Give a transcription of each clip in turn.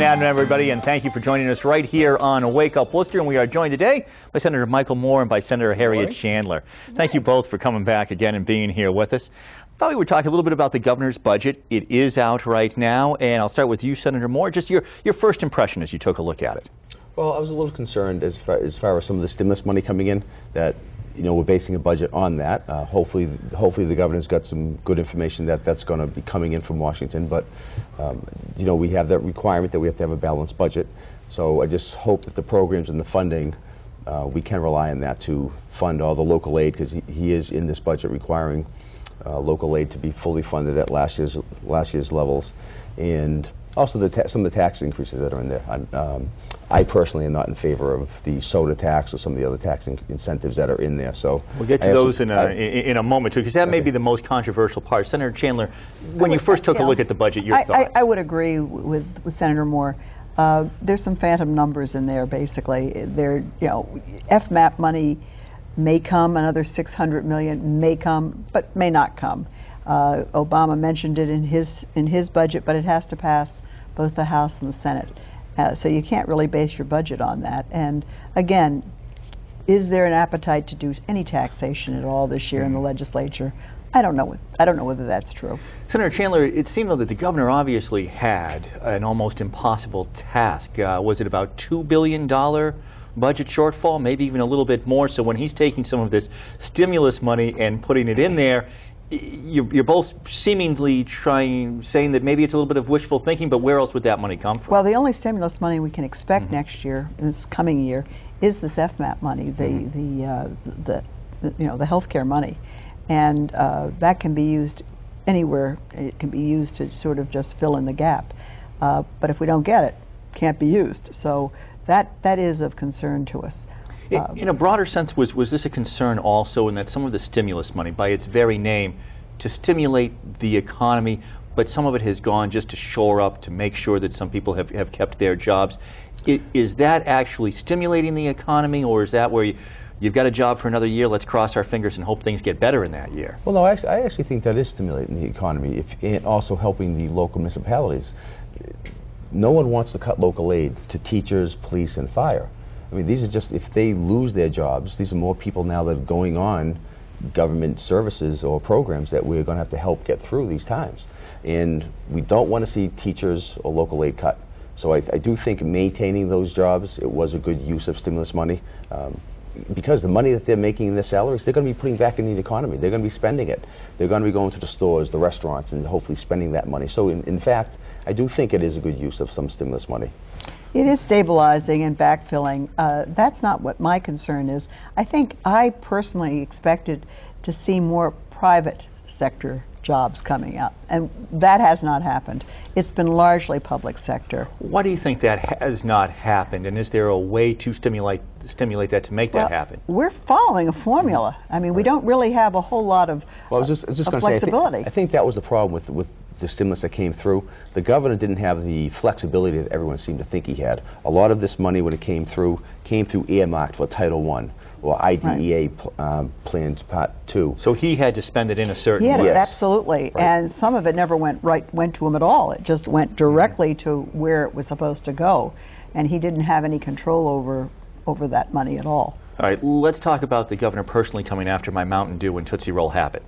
afternoon, everybody, and thank you for joining us right here on Wake Up Worcester. And we are joined today by Senator Michael Moore and by Senator Harriett Chandler. Thank you both for coming back again and being here with us. I thought we would talk a little bit about the governor's budget. It is out right now, and I'll start with you, Senator Moore. Just your first impression as you took a look at it. Well, I was a little concerned as far as some of the stimulus money coming in, that we're basing a budget on that. Hopefully the governor's got some good information that's going to be coming in from Washington. But we have that requirement that we have to have a balanced budget. So I just hope that the programs and the funding, we can rely on that to fund all the local aid, because he is in this budget requiring local aid to be fully funded at last year's levels, and also some of the tax increases that are in there. I personally am not in favor of the soda tax or some of the other tax incentives that are in there. So we'll get to those in a moment, too, because that may be the most controversial part. Senator Chandler, when you first took a look at the budget, your thoughts? I would agree with Senator Moore. There's some phantom numbers in there, basically. FMAP money may come, another $600 million may come, but may not come. Obama mentioned it in his budget, but it has to pass both the House and the Senate. So you can't really base your budget on that. And again, is there an appetite to do any taxation at all this year in the legislature? I don't know whether that's true. Senator Chandler, it seemed though that the governor obviously had an almost impossible task. Was it about $2 billion budget shortfall, maybe even a little bit more? So when he's taking some of this stimulus money and putting it in there, you're both seemingly saying that maybe it's a little bit of wishful thinking, but where else would that money come from? Well, the only stimulus money we can expect next year, this coming year, is this FMAP money, the health care money, and that can be used anywhere. It can be used to sort of just fill in the gap. But if we don't get it, it can't be used. So that is of concern to us. In a broader sense, was this a concern also in that some of the stimulus money, by its very name, to stimulate the economy, but some of it has gone just to shore up, to make sure that some people have kept their jobs? Is that actually stimulating the economy, or is that where you've got a job for another year, let's cross our fingers and hope things get better in that year? Well, no, I actually think that is stimulating the economy, and also helping the local municipalities. No one wants to cut local aid to teachers, police, and fire. I mean, these are just, if they lose their jobs, these are more people now that are going on government services or programs that we're going to have to help get through these times. And we don't want to see teachers or local aid cut. So I do think maintaining those jobs, it was a good use of stimulus money. Because the money that they're making in their salaries, they're going to be putting back in the economy. They're going to be spending it. They're going to be going to the stores, the restaurants, and hopefully spending that money. So in fact, I do think it is a good use of some stimulus money. It is stabilizing and backfilling. That's not what my concern is. I think I personally expected to see more private sector jobs coming up, and that has not happened. It's been largely public sector. Why do you think that has not happened, and is there a way to stimulate that to make that happen? We're following a formula. I mean, we don't really have a whole lot of flexibility. I think that was the problem with the stimulus that came through. The governor didn't have the flexibility that everyone seemed to think he had. A lot of this money, when it came through earmarked for Title I or IDEA plans Part 2. So he had to spend it in a certain way. Yes, absolutely. Right. And some of it never went to him at all. It just went directly to where it was supposed to go, and he didn't have any control over that money at all. All right, let's talk about the governor personally coming after my Mountain Dew and Tootsie Roll habit,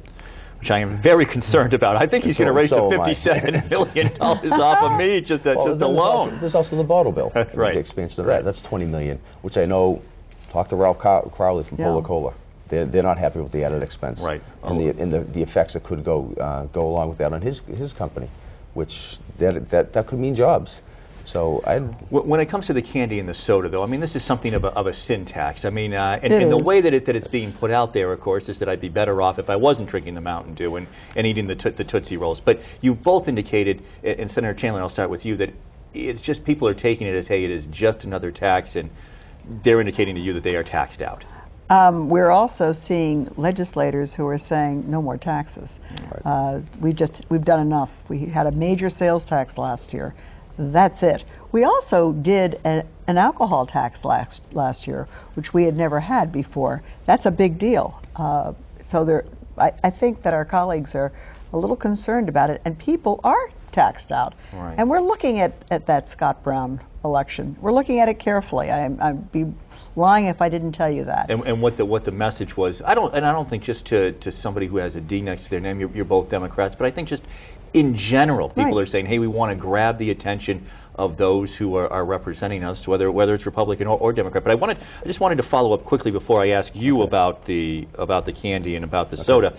which I am very concerned about. I think he's going to raise the $57 million off of me just alone. There's also the bottle bill. Right. The expansion of that. That's $20 million, which I know. Talk to Ralph Crowley from Polar Cola. They're not happy with the added expense. Right. And the effects that could go along with that on his company, which that could mean jobs. So when it comes to the candy and the soda, though, I mean, this is something of a sin tax. I mean, and the way that it's being put out there, of course, is that I'd be better off if I wasn't drinking the Mountain Dew and eating the Tootsie Rolls. But you both indicated, and Senator Chandler, I'll start with you, that it's just people are taking it as, hey, it is just another tax, and they're indicating to you that they are taxed out. We're also seeing legislators who are saying no more taxes. Right. We've done enough. We had a major sales tax last year. That's it. We also did an alcohol tax last year, which we had never had before. That's a big deal. I think that our colleagues are a little concerned about it, and people are taxed out. Right. And we're looking at that Scott Brown election. We're looking at it carefully. I'd be lying if I didn't tell you that. And what the message was, I don't think just to somebody who has a D next to their name, you're both Democrats, but I think just in general, people are saying, hey, we want to grab the attention of those who are representing us, whether it's Republican or Democrat. But I just wanted to follow up quickly before I ask you about the candy and about the soda,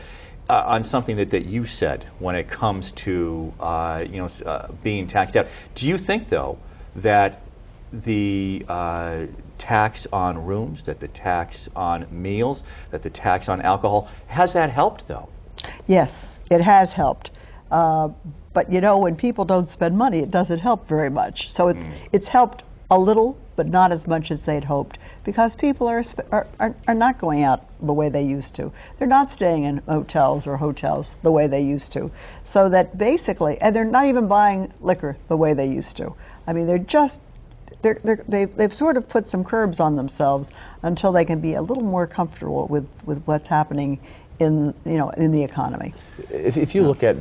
on something that you said when it comes to being taxed out. Do you think though that the tax on rooms, that the tax on meals, that the tax on alcohol, has that helped though? Yes, it has helped. But you know, when people don't spend money, it doesn't help very much. So it's helped a little, but not as much as they'd hoped, because people are not going out the way they used to. They're not staying in hotels the way they used to. So that basically, and they're not even buying liquor the way they used to. I mean, they've sort of put some curbs on themselves until they can be a little more comfortable with what's happening in the economy. If you look at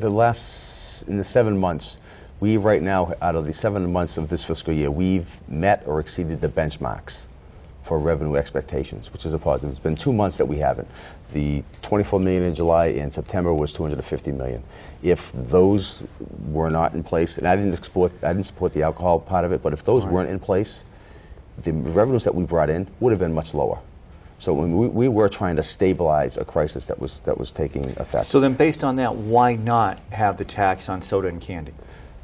in the 7 months, we right now, out of the 7 months of this fiscal year, we've met or exceeded the benchmarks for revenue expectations, which is a positive. It's been 2 months that we haven't. The $24 million in July and September was $250 million. If those were not in place, and I didn't support the alcohol part of it, but if those weren't in place, the revenues that we brought in would have been much lower. So when we were trying to stabilize a crisis that was taking effect. So then, based on that, why not have the tax on soda and candy?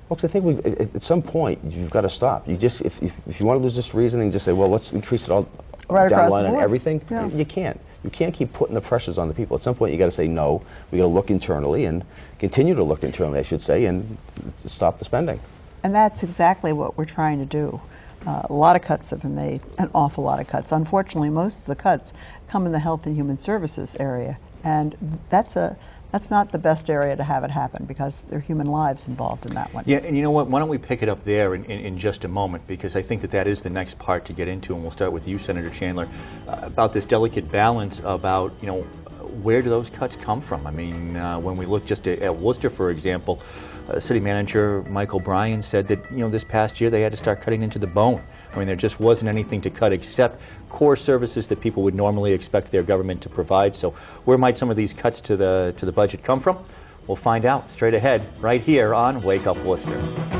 Well, because I think at some point you've got to stop. You just if you want to lose this reasoning, just say, well, let's increase it all down the line on everything. Yeah. You can't. You can't keep putting the pressures on the people. At some point, you got to say no. We got to look internally and continue to look internally, I should say, and stop the spending. And that's exactly what we're trying to do. A lot of cuts have been made, an awful lot of cuts. Unfortunately, most of the cuts come in the Health and Human Services area, and that's not the best area to have it happen, because there are human lives involved in that one. Yeah, and you know what? Why don't we pick it up there in just a moment, because I think that is the next part to get into, and we'll start with you, Senator Chandler, about this delicate balance about, where do those cuts come from? I mean, when we look just at Worcester, for example, City Manager Michael Bryan said that this past year they had to start cutting into the bone. I mean, there just wasn't anything to cut except core services that people would normally expect their government to provide. So where might some of these cuts to the budget come from? We'll find out straight ahead right here on Wake Up Worcester.